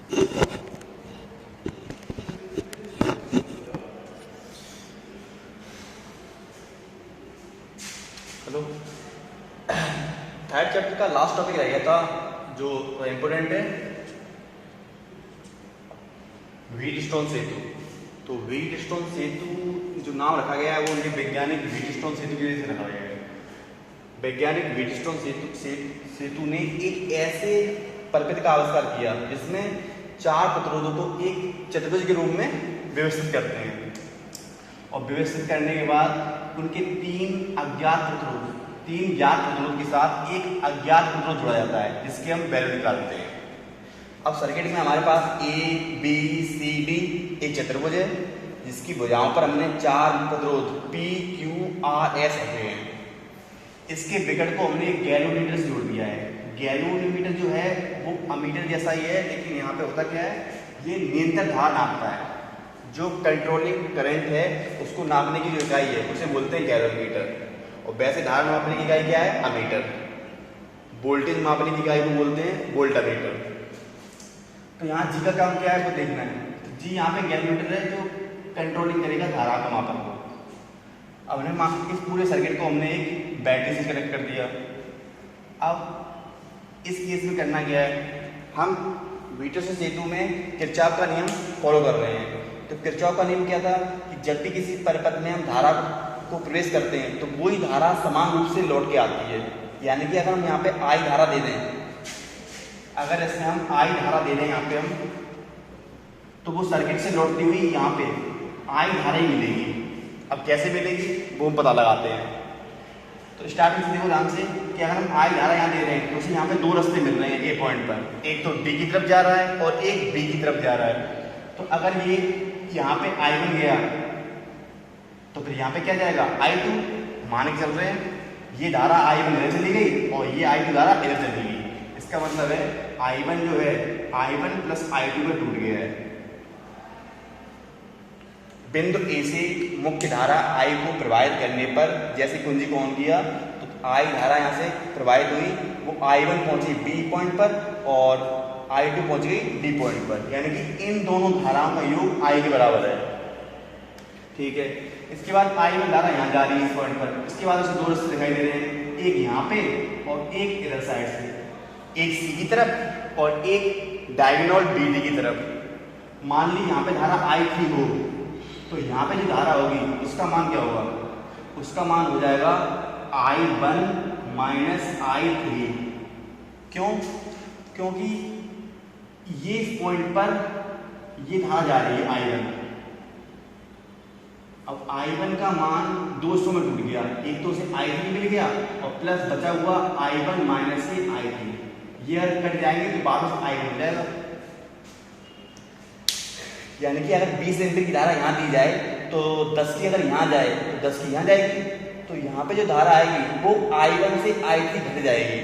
Hello, third chapter का last topic रह गया था जो इम्पोर्टेंट है, व्हीटस्टोन सेतु। तो व्हीटस्टोन सेतु जो नाम रखा गया है वो उनके वैज्ञानिक व्हीटस्टोन सेतु की वजह से रखा गया है। वैज्ञानिक व्हीटस्टोन सेतु ने एक ऐसे प्रपत्र का आविष्कार किया जिसमें 4 प्रतिरोधों को एक चतुर्भुज के रूप में व्यवस्थित करते हैं, और व्यवस्थित करने के बाद उनके 3 ज्ञात प्रतिरोध के साथ एक अज्ञात प्रतिरोध जोड़ा जाता है जिसके हम वैल्यू निकालते हैं। अब सर्किट में हमारे पास ए बी सी डी एक चतुर्भुज है जिसकी भुजाओं पर हमने 4 प्रतिरोध पी क्यू आर एस रखे हैं। इसके विकट को हमने गैल्वेनोमीटर से जोड़ दिया है। गैल्वेनोमीटर जो है वो अमीटर जैसा ही है, लेकिन यहाँ पे होता क्या है, ये निरंतर धारा नापता है। जो कंट्रोलिंग करंट है उसको नापने की जो इकाई है उसे बोलते हैं गैल्वेनोमीटर, और वैसे धारा मापने की इकाई क्या है, अमीटर। वोल्टेज मापने की इकाई को बोलते हैं वोल्टामीटर। तो यहाँ जी का काम क्या है वो देखना है। तो जी यहाँ पे गैल्वेनोमीटर है जो कंट्रोलिंग करेगा धारा का मापन को। अब हमने इस पूरे सर्किट को हमने एक बैटरी से कनेक्ट कर दिया। अब इस केस में करना क्या है, हम व्हीटस्टोन सेतु में किरचॉफ का नियम फॉलो कर रहे हैं। तो किरचॉफ का नियम क्या था कि जब भी किसी परिपथ में हम धारा को प्रवेश करते हैं तो वही धारा समान रूप से लौट के आती है। यानी कि अगर हम यहाँ पे आई धारा दे दें, अगर इसमें हम आई धारा दे दें यहाँ पे हम, तो वो सर्किट से लौटती हुई यहाँ पे आई धारा ही मिलेगी। अब कैसे मिलेगी वो हम पता लगाते हैं। तो स्टार्टिंग से देखो ध्यान से कि अगर हम आई धारा यहाँ दे रहे हैं तो उसे यहाँ पे 2 रास्ते मिल रहे हैं ए पॉइंट पर, एक तो डी की तरफ जा रहा है और एक बी की तरफ जा रहा है। तो अगर ये यहाँ पे I1 गया तो फिर यहाँ पे क्या जाएगा, I2। मान के चल रहे हैं ये धारा I1 इधर चली गई और ये I2 धारा इधर चली गई। इसका मतलब है I1 जो है I1 प्लस I2 में टूट गया है। बिंदु ए से मुख्य धारा I को प्रवाहित करने पर जैसे कुंजी को ऑन किया तो I धारा यहाँ से प्रवाहित हुई, वो I1 पहुंची B पॉइंट पर और I2 पहुंच गई D पॉइंट पर। यानी कि इन दोनों धाराओं का योग I के बराबर है। ठीक है, इसके बाद I1 धारा यहाँ जा रही है इस पॉइंट पर। इसके बाद उसे 2 रास्ते दिखाई दे रहे हैं, एक यहाँ पे और एक इधर साइड से, एक C की तरफ और एक डायगोनल BD की तरफ। मान ली यहाँ पे धारा I3 हो तो यहाँ पे जो धारा होगी उसका मान क्या होगा, उसका मान हो जाएगा I1 माइनस I3। क्यों? क्योंकि ये इस पॉइंट पर ये धारा जा रही है I1। अब I1 का मान 200 में टूट गया, एक तो उसे I3 मिल गया और प्लस बचा हुआ I1 माइनस से I3। ये कट जाएंगे तो वापस I1 हो जाएगा। यानी कि अगर 20 एम्पीयर की धारा यहाँ दी जाए तो 10 की अगर यहाँ जाए तो 10 की यहाँ जाएगी, तो यहाँ पे जो धारा आएगी वो I1 से I3 घट जाएगी।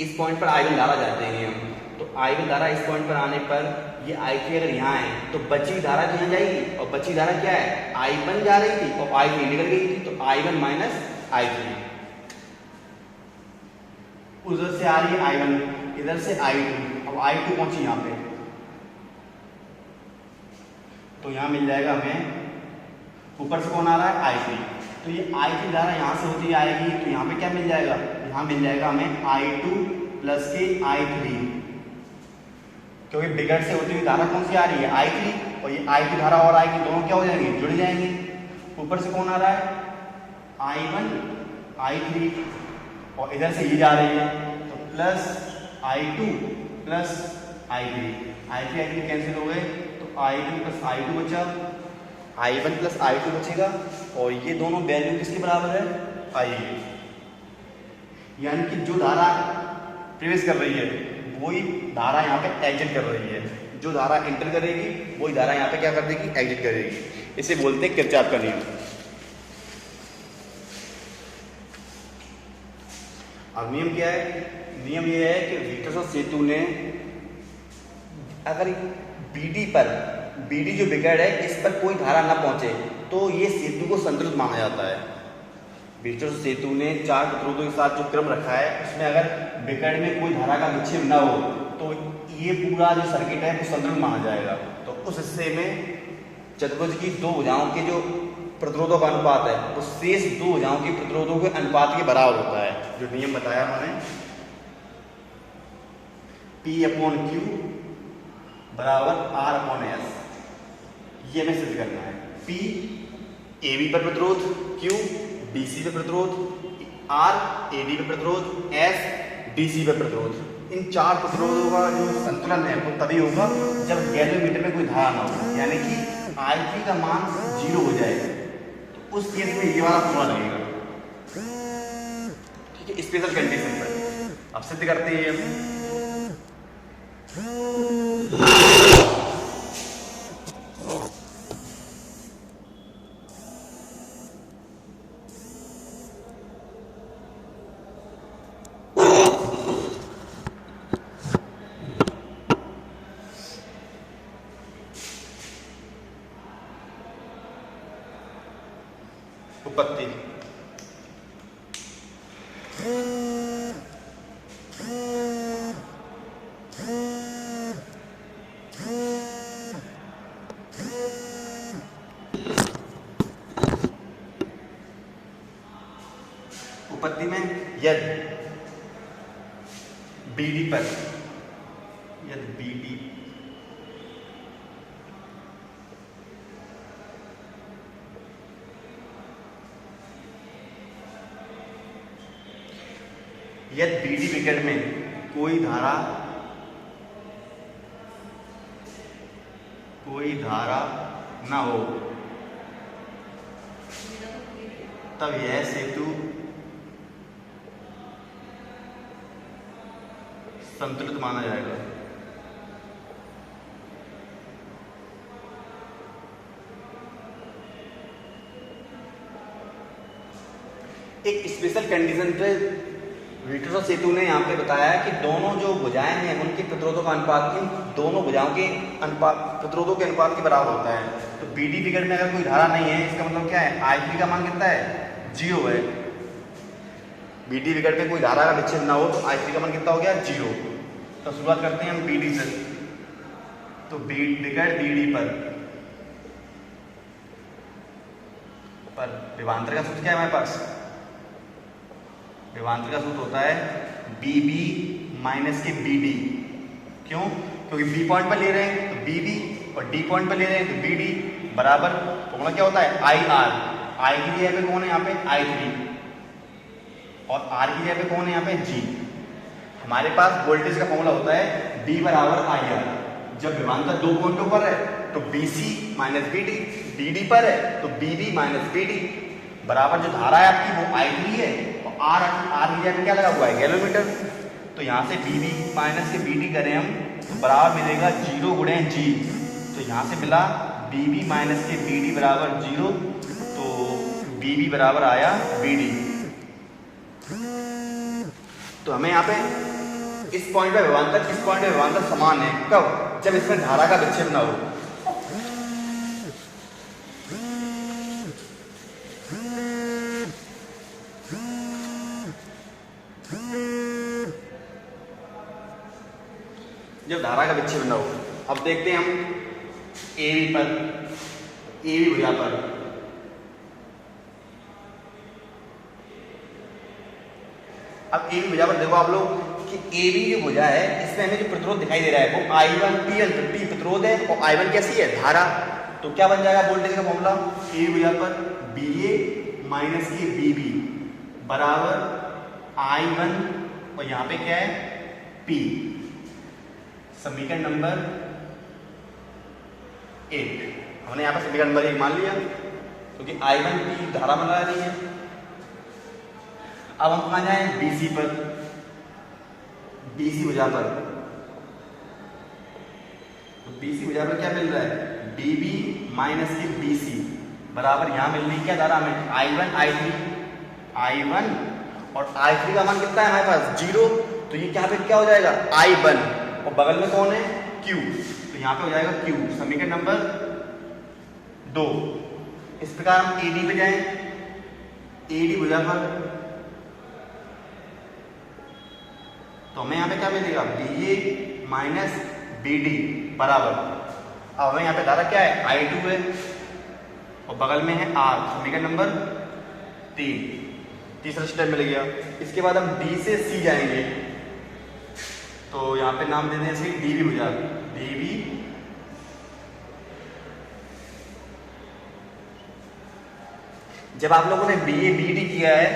इस पॉइंट पर I1 धारा जाते हैं हम, तो I1 धारा इस पॉइंट पर आने पर ये I3 अगर यहाँ है तो बची धारा यहाँ जाएगी, और बची धारा क्या है, I1 जा रही थी और I3 निकल गई थी, तो I1 माइनस I3। उधर से आ रही है I1, इधर से I2, अब I2 पहुंची यहाँ पे तो यहाँ मिल जाएगा हमें, ऊपर से कौन आ रहा है, I3। तो ये I3 धारा यहाँ से होती आएगी तो यहाँ पे क्या मिल जाएगा, यहाँ मिल जाएगा हमें I2 प्लस के I3, क्योंकि बिगड़ से होती हुई धारा कौन सी आ रही है, I3, और ये I2 धारा और आएगी, दोनों क्या हो जाएंगे, जुड़ जाएंगे। ऊपर से कौन आ रहा है, I1 I3, और इधर से ये जा रही है तो plus I2 plus I3 cancel हो गए, तो I2 प्लस I2 बचा, I1 प्लस I2 बचेगा, और ये दोनों वैल्यू किसके बराबर है, I के। यानी कि जो धारा प्रवेश कर रही है वही धारा यहाँ पे एग्जिट कर रही है, जो धारा एंटर करेगी वही धारा यहाँ पे क्या कर देगी, एग्जिट करेगी। इसे बोलते हैं किरचॉफ का नियम। अब नियम क्या है, नियम ये है कि व्हीटस्टोन सेतु ने अगर BD जो विकर्ण है इस पर कोई धारा न पहुंचे तो ये सेतु को संतुलित माना जाता है। वीटस्टोन सेतु ने 4 प्रतिरोधों के साथ जो क्रम रखा है उसमें अगर विकर्ण में कोई धारा का विक्षेप न हो तो ये पूरा जो सर्किट है वो संतुलित माना जाएगा। तो उस हिस्से में चतुर्भुज की दो भुजाओं के जो प्रतिरोधों का अनुपात है वो शेष दो भुजाओं के प्रतिरोधों के अनुपात के बराबर होता है। जो नियम बताया मैंने P/Q बराबर R/S, ये हमें सिद्ध करना है। P AB पर प्रतिरोध, Q BC पर प्रतिरोध, R AD पर प्रतिरोध, S DC पर प्रतिरोध। इन 4 प्रतिरोधों का जो संतुलन है वो तभी होगा जब गैल्वेमीटर में कोई धारा ना हो, यानी कि I3 का मान 0 हो जाए। तो उस केस में ये वाला फॉर्मूला लगेगा। ठीक है, स्पेशल कंडीशन पर अब सिद्ध करते हैं। उत्पत्ति उत्पत्ति में यदि BD पर यदि BD विकर्ण में कोई धारा ना हो तब यह सेतु संतुलित माना जाएगा। एक स्पेशल कंडीशन पे वीटस्टोन सेतु ने यहाँ पे बताया कि दोनों जो भुजाएं हैं उनके प्रतिरोधों का अनुपात इन दोनों भुजाओं के प्रतिरोधों के अनुपात के बराबर होता है। तो BD विकर्ण में अगर कोई धारा नहीं है इसका मतलब क्या है, I3 का मान कितना है, 0 है। BD विकर्ण में कोई धारा का विच्छेद ना हो तो I3 का मान कितना हो गया, 0। तो शुरुआत करते हैं हम BD से। तो विकर्ण BD पर विभवांतर का सूत्र क्या है हमारे पास, विभवांतर का सूत्र होता है BB माइनस के BD। क्यों? क्योंकि B पॉइंट पर ले रहे हैं तो BB और D पॉइंट पर ले रहे हैं तो BD बराबर फॉर्मूला क्या होता है, IR। I की जगह पे कौन है यहाँ पे, I3 और R की जगह पे कौन है यहाँ पे, G। हमारे पास वोल्टेज का फॉर्मूला होता है B बराबर IR। जब विभवांतर दो पॉइंटों पर है तो BC माइनस BD, BD पर है तो BB माइनस BD बराबर जो धारा है आपकी वो I3 है और R की जगह क्या लगा हुआ है, गैल्वेमीटर। तो यहाँ से BB माइनस के BD करें हम तो बराबर मिलेगा 0 गुणे G। तो यहाँ से मिला BB माइनस के BD बराबर 0, तो BB बराबर आया BD। तो हमें यहाँ पे इस पॉइंट पे विभवांतर, इस पॉइंट पे विभवांतर समान है। कब? जब इसमें धारा का विक्षेप ना हो। जब धारा का विक्षेप न हो। अब देखते हैं हम AB भुजा पर अब AB भुजा पर देखो आप लोग कि AB जो भुजा है इसमें हमें जो प्रतिरोध दिखाई दे रहा है वो I1 PL, तो P प्रतिरोध है और I1 कैसी है, धारा। तो क्या बन जाएगा वोल्टेज का फॉर्मूला, AB भुजा पर BA माइनस के BB बराबर I1 और यहाँ पे क्या है P। समीकरण नंबर 1 हमने यहाँ पर समीकरण नंबर 1 मान लिया क्योंकि I1 P धारा बना रही है। अब हम कहाँ जाए, BC पर, BC भुजा पर। तो BC भुजा पर क्या मिल रहा है, BB माइनस के BC बराबर यहाँ मिल रही क्या धारा हमें, I1 और I3 का मान कितना है हमारे पास, 0। तो ये क्या पे क्या हो जाएगा, I1 और बगल में कौन है, Q। तो यहाँ पे हो जाएगा Q। समीकरण नंबर 2। इस प्रकार हम AD पे जाएं AD भुजाफल, तो हमें यहाँ पे क्या मिलेगा, BA माइनस BD बराबर, अब हमें यहाँ पे धारा क्या है, I2 है और बगल में है R, समीकरण नंबर 3, तीसरा स्टेप मिल गया। इसके बाद हम D से C जाएंगे, तो यहाँ पे नाम दे दें इसे DB भुजा, DB जब आप लोगों ने BA BD किया है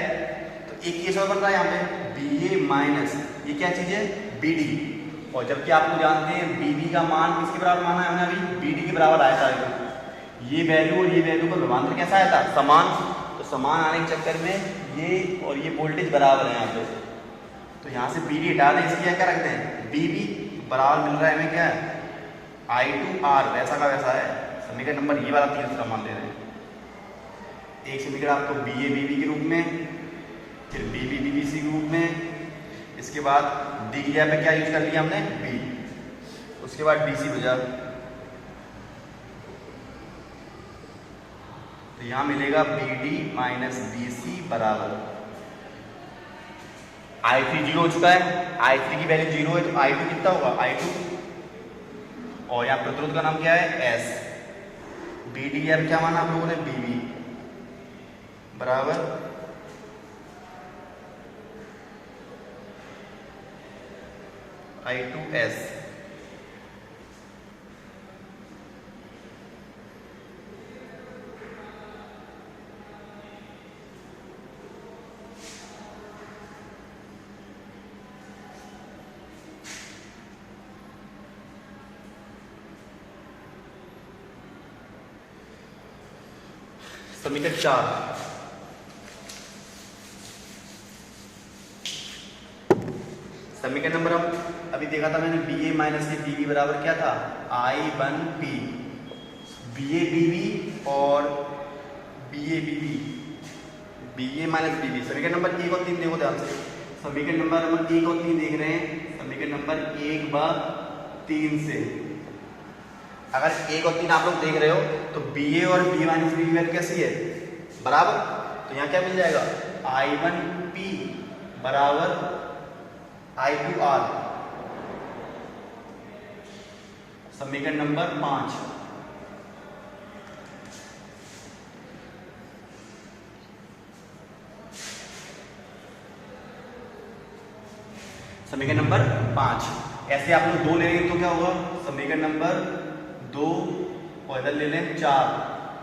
तो एक केस और बन रहा है यहाँ पे BA माइनस ये क्या चीज है, BD, और जबकि आप लोग जानते हैं BB का मान किसके बराबर माना है हमने अभी, BD के बराबर आया था। ये वैल्यू और ये वैल्यू का विभवांतर कैसा आया था, समान, तो समान आने के चक्कर में ये और ये वोल्टेज बराबर है यहाँ पे, तो यहाँ से BD हटा दें, इसलिए क्या रखते हैं BB बराबर मिल रहा है हमें क्या है, I2R, वैसा का वैसा है। समीकरण नंबर ये वाला तीसरा मान ले रहे हैं, एक समीकरण आपको BA BB के रूप में, फिर BB BBC के रूप में, इसके बाद D की जगह पे क्या यूज कर लिया हमने, B, उसके बाद DC भुजा, तो यहाँ मिलेगा BD माइनस BC बराबर, I3 जीरो हो चुका है, I3 की वैल्यू जीरो है, तो I2 कितना होगा, I2, और यहाँ प्रतिरोध का नाम क्या है, S, BD अब क्या माना आप लोगों ने, BB बराबर I2S, समीकरण 4, समीकरण नंबर हम अभी देखा था मैंने BA माइनस BB बराबर क्या था, I1P, BA BB और BA BB, BA minus BB, समीकरण नंबर 1 और 3 देखो ध्यान से, समीकरण नंबर 1 और 3 देख रहे हैं, समीकरण नंबर 1 व 3 से अगर 1 और 3 आप लोग देख रहे हो तो BA और BA माइनस BB वैल्यू कैसी है, बराबर, तो यहाँ क्या मिल जाएगा, I1P बराबर I2R, समीकरण नंबर 5, समीकरण नंबर 5, ऐसे आप लोग 2 ले लेंगे तो क्या होगा, समीकरण नंबर 2 और इधर ले लें 4,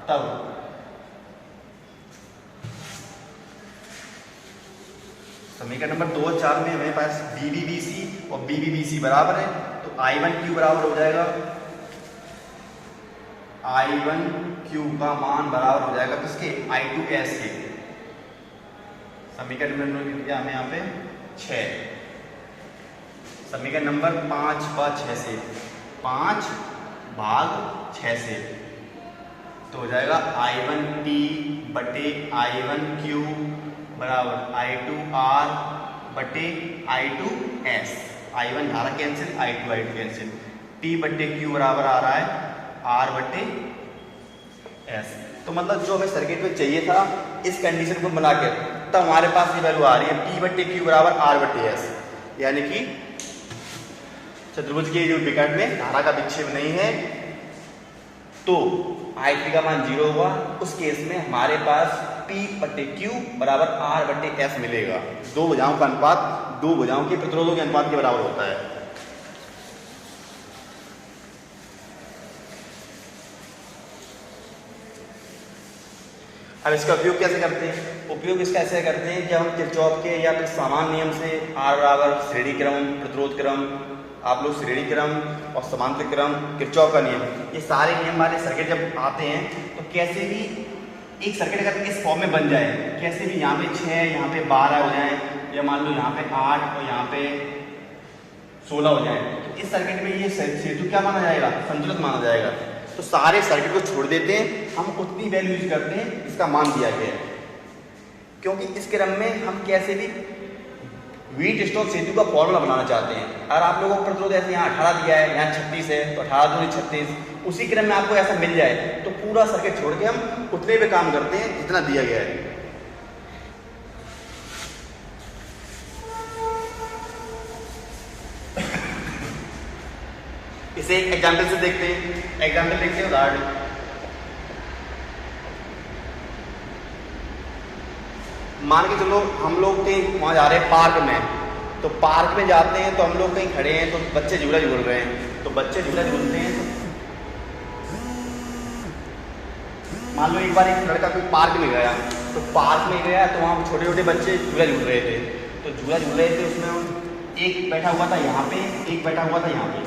तब समीकरण नंबर 2 और 4 में हमें पास BBBC और BBBC बराबर है, तो I1Q बराबर हो जाएगा, I1Q का मान बराबर हो जाएगा किसके, I2S के, समीकरण नंबर क्या हमें यहाँ पे 6, समीकरण नंबर 5 व 6 से, 5 भाग 6 से, तो हो जाएगा I1P बटे I1Q बराबर I2R बटे I2S, I1 धारा कैंसिल, I2 कैंसिल, P बटे Q बराबर आ रहा है R बटे S, तो मतलब जो हमें सर्किट में चाहिए था इस कंडीशन को बना के तब हमारे पास ये वैल्यू आ रही है, P बटे Q बराबर R बटे S, यानी कि चतुर्भुज के जो विकर्ण में धारा का विक्षेप नहीं है तो I3 का मान 0 होगा, उस केस में हमारे पास P बटे Q बराबर R बटे S मिलेगा, दो भुजाओं का अनुपात दो भुजाओं के प्रतिरोधों के अनुपात के बराबर होता है। अब इसका उपयोग कैसे करते हैं, उपयोग इसका ऐसे करते हैं कि हम किरचॉफ के या फिर समान नियम से R बराबर श्रेणी क्रम, प्रतिरोध क्रम, आप लोग श्रेणी क्रम और समांतर क्रम, किरचॉफ का नियम, ये सारे नियम वाले सर्किट जब आते हैं तो कैसे भी एक सर्किट अगर इस फॉर्म में बन जाए, कैसे भी यहाँ पे 6 यहाँ पे 12 हो जाए, या मान लो यहाँ पे 8 और यहाँ पे 16 हो जाए, तो इस सर्किट में ये सेतु क्या माना जाएगा, संतुलित माना जाएगा। तो सारे सर्किट को छोड़ देते हैं, हम उतनी वैल्यू यूज करते हैं जिसका मान दिया गया है, क्योंकि इस क्रम में हम कैसे भी व्हीट स्टोन सेतु का फॉर्मूला बनाना चाहते हैं। अगर आप लोगों को प्रतिरोध ऐसे यहाँ 18 दिया है, यहाँ 36 है, तो 18 दूनी 36, उसी क्रम में आपको ऐसा मिल जाए तो पूरा सर्किट छोड़ के हम उतने पे काम करते हैं जितना दिया गया है। इसे एक एग्जाम्पल से देखते हैं, एग्जाम्पल देखते हैं उदाहरण। मान के चलो हम लोग कहीं वहाँ जा रहे हैं पार्क में, तो पार्क में जाते हैं तो हम लोग कहीं खड़े हैं तो बच्चे झूला झूल रहे हैं, तो बच्चे झूला झूलते हैं तो मान लो एक बार एक लड़का कोई पार्क में गया, तो पार्क में गया तो वहाँ छोटे छोटे बच्चे झूला झूल रहे थे, तो झूला झूल रहे थे उसमें एक बैठा हुआ था यहाँ पे, एक बैठा हुआ था यहाँ पे,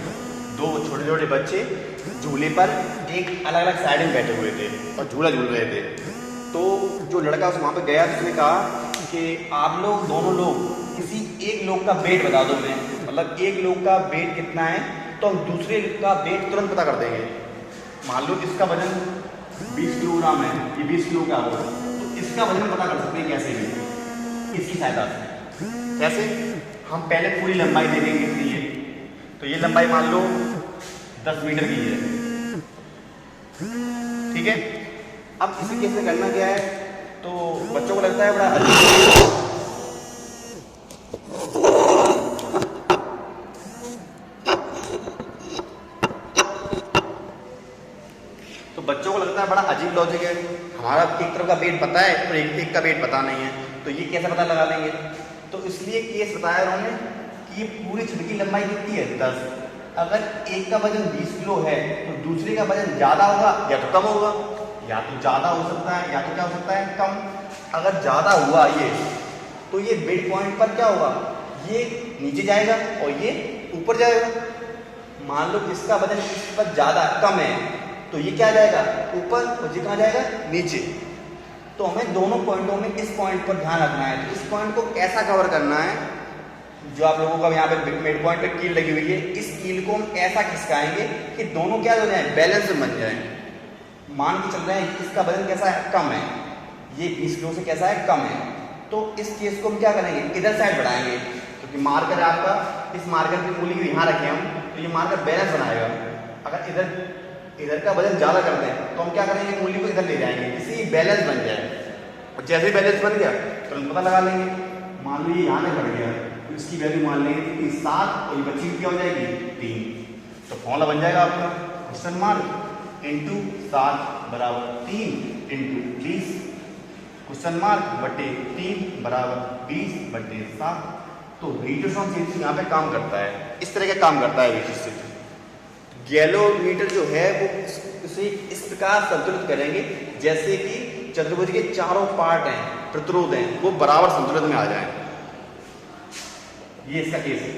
दो छोटे छोटे बच्चे झूले पर एक अलग अलग साइड में बैठे हुए थे और झूला झूल रहे थे। तो जो लड़का उस वहाँ पे गया तो उसने कहा कि आप लोग दोनों लोग किसी एक लोग का वेट बता दो, मैं मतलब एक लोग का वेट कितना है तो हम दूसरे का वेट तुरंत पता कर देंगे। मान लो इसका वजन 20 किलोग्राम है, ये 20 किलो का होगा, तो इसका वजन पता कर सकते हैं कैसे भी, इसकी सहायता से। कैसे? हम पहले पूरी लंबाई दे देंगे इसकी ये, तो ये लंबाई मान लो 10 मीटर की है, ठीक है। अब इसी केस में करना क्या है, तो बच्चों को लगता है बड़ा अजीब, तो बच्चों को लगता है बड़ा अजीब लॉजिक है, हमारा एक तरफ का वेट पता है और एक का वेट पता नहीं है, तो ये कैसे पता लगा लेंगे। तो इसलिए केस बताया उन्होंने कि ये पूरी छड़ की लंबाई कितनी है 10, अगर एक का वजन 20 किलो है तो दूसरे का वजन ज़्यादा होगा या तो कम होगा, या तो ज़्यादा हो सकता है या तो क्या हो सकता है कम। अगर ज़्यादा हुआ ये तो ये मिड पॉइंट पर क्या होगा, ये नीचे जाएगा और ये ऊपर जाएगा। मान लो इसका वजन इस पर ज़्यादा कम है तो ये क्या जाएगा ऊपर और ये कहाँ जाएगा नीचे। तो हमें दोनों पॉइंटों में इस पॉइंट पर ध्यान रखना है। तो इस पॉइंट को कैसा कवर करना है, जो आप लोगों का यहाँ पे मिड पॉइंट पे कील लगी हुई है, इस कील को हम ऐसा खिसकाएंगे कि दोनों क्या हो जाए, बैलेंस में बन जाए। मान के चल रहे हैं इसका वजन कैसा है, कम है, ये 20 किलो से कैसा है, कम है, तो इस केस को हम क्या करेंगे, इधर साइड बढ़ाएंगे, क्योंकि मार्कर है आपका, इस मार्कर की मूली को यहाँ रखें हम, तो ये मार्कर बैलेंस बनाएगा। अगर इधर का वजन ज़्यादा कर दें तो हम क्या करेंगे, मूली को इधर ले जाएंगे, इससे ये बैलेंस बन जाए। और जैसे ही बैलेंस बन गया तो हम पता लगा लेंगे। मान लो ये यहाँ तक बढ़ गया तो इसकी वैल्यू मान लेंगे कि 7 और ये बच्ची की क्या हो जाएगी 3। तो फॉर्मूला बन जाएगा आपका क्वेश्चन मार्क इंटू 7 बराबर 3 इंटू 20 क्वेश्चन मार्क बटे 3 बराबर 20/7। तो वीटरसॉन सेतु यहाँ पे काम करता है, इस तरह का काम करता है वीटरसॉन सेतु। गैलोमीटर जो है वो इसे इस प्रकार संतुलित करेंगे जैसे कि चतुर्भुज के चारों पार्ट हैं, प्रतिरोध हैं, वो बराबर संतुलित में आ जाए। ये इसका केस है।